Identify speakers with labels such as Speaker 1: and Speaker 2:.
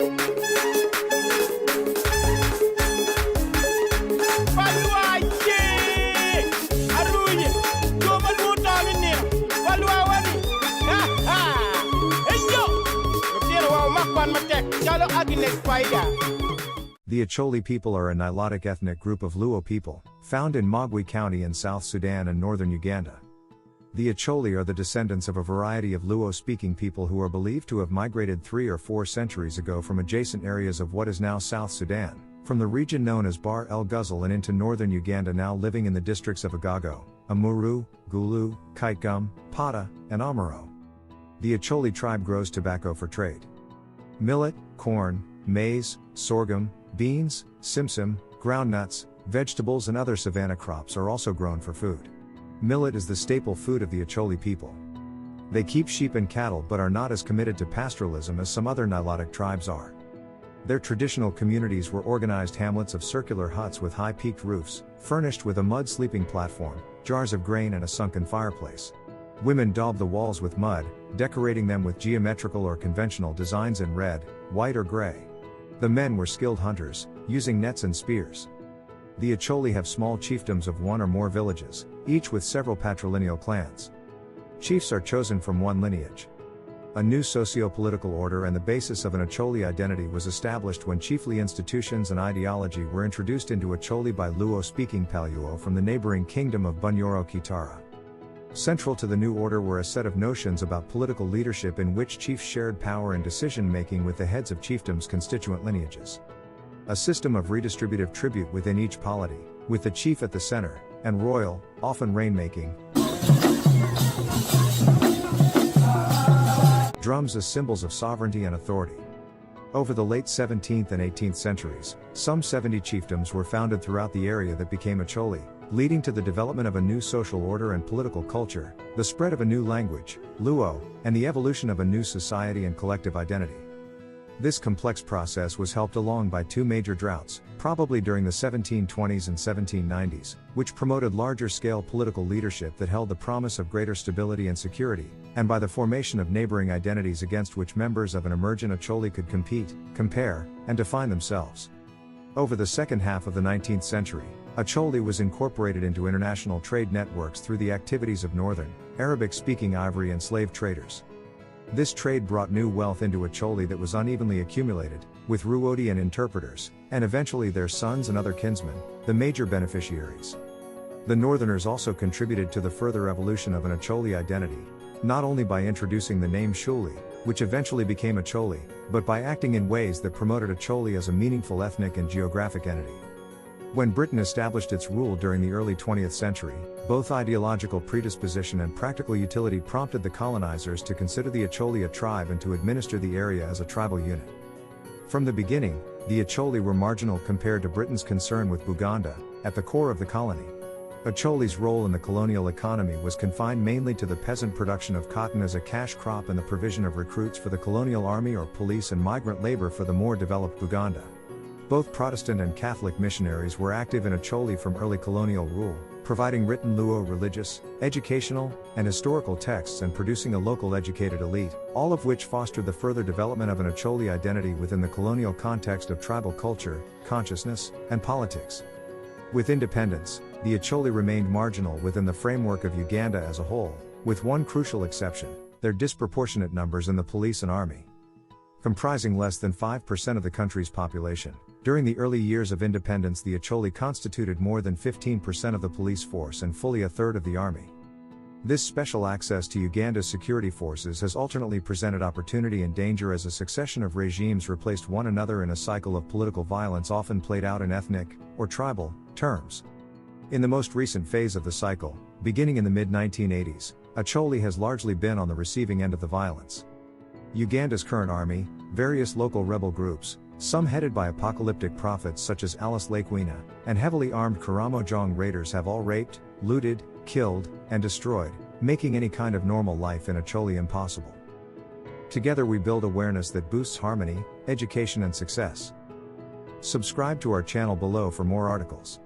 Speaker 1: The Acholi people are a Nilotic ethnic group of Luo people, found in Mogwi County in South Sudan and northern Uganda. The Acholi are the descendants of a variety of Luo-speaking people who are believed to have migrated 3 or 4 centuries ago from adjacent areas of what is now South Sudan, from the region known as Bahr el Ghazal and into northern Uganda, now living in the districts of Agago, Amuru, Gulu, Kitgum, Pata, and Amaro. The Acholi tribe grows tobacco for trade. Millet, corn, maize, sorghum, beans, simsim, groundnuts, vegetables and other savanna crops are also grown for food. Millet is the staple food of the Acholi people. They keep sheep and cattle but are not as committed to pastoralism as some other Nilotic tribes are. Their traditional communities were organized hamlets of circular huts with high-peaked roofs, furnished with a mud sleeping platform, jars of grain and a sunken fireplace. Women daubed the walls with mud, decorating them with geometrical or conventional designs in red, white or gray. The men were skilled hunters, using nets and spears. The Acholi have small chiefdoms of 1 or more villages, each with several patrilineal clans. Chiefs are chosen from one lineage. A new socio-political order and the basis of an Acholi identity was established when chiefly institutions and ideology were introduced into Acholi by Luo-speaking Paluo from the neighboring kingdom of Bunyoro Kitara. Central to the new order were a set of notions about political leadership in which chiefs shared power and decision-making with the heads of chiefdoms' constituent lineages. A system of redistributive tribute within each polity, with the chief at the center, and royal, often rainmaking, drums as symbols of sovereignty and authority. Over the late 17th and 18th centuries, some 70 chiefdoms were founded throughout the area that became Acholi, leading to the development of a new social order and political culture, the spread of a new language, Luo, and the evolution of a new society and collective identity. This complex process was helped along by 2 major droughts, probably during the 1720s and 1790s, which promoted larger-scale political leadership that held the promise of greater stability and security, and by the formation of neighboring identities against which members of an emergent Acholi could compete, compare, and define themselves. Over the second half of the 19th century, Acholi was incorporated into international trade networks through the activities of northern, Arabic-speaking ivory and slave traders. This trade brought new wealth into Acholi that was unevenly accumulated, with Ruodi and interpreters, and eventually their sons and other kinsmen, the major beneficiaries. The northerners also contributed to the further evolution of an Acholi identity, not only by introducing the name Shuli, which eventually became Acholi, but by acting in ways that promoted Acholi as a meaningful ethnic and geographic entity. When Britain established its rule during the early 20th century, both ideological predisposition and practical utility prompted the colonizers to consider the Acholi a tribe and to administer the area as a tribal unit. From the beginning, the Acholi were marginal compared to Britain's concern with Uganda, at the core of the colony. Acholi's role in the colonial economy was confined mainly to the peasant production of cotton as a cash crop and the provision of recruits for the colonial army or police and migrant labor for the more developed Uganda. Both Protestant and Catholic missionaries were active in Acholi from early colonial rule, providing written Luo religious, educational, and historical texts and producing a local educated elite, all of which fostered the further development of an Acholi identity within the colonial context of tribal culture, consciousness, and politics. With independence, the Acholi remained marginal within the framework of Uganda as a whole, with one crucial exception: their disproportionate numbers in the police and army. Comprising less than 5% of the country's population, during the early years of independence the Acholi constituted more than 15% of the police force and fully a third of the army. This special access to Uganda's security forces has alternately presented opportunity and danger as a succession of regimes replaced one another in a cycle of political violence often played out in ethnic, or tribal, terms. In the most recent phase of the cycle, beginning in the mid-1980s, Acholi has largely been on the receiving end of the violence. Uganda's current army, various local rebel groups, some headed by apocalyptic prophets such as Alice Lakwena, and heavily armed Karamojong raiders have all raped, looted, killed, and destroyed, making any kind of normal life in Acholi impossible. Together we build awareness that boosts harmony, education and success. Subscribe to our channel below for more articles.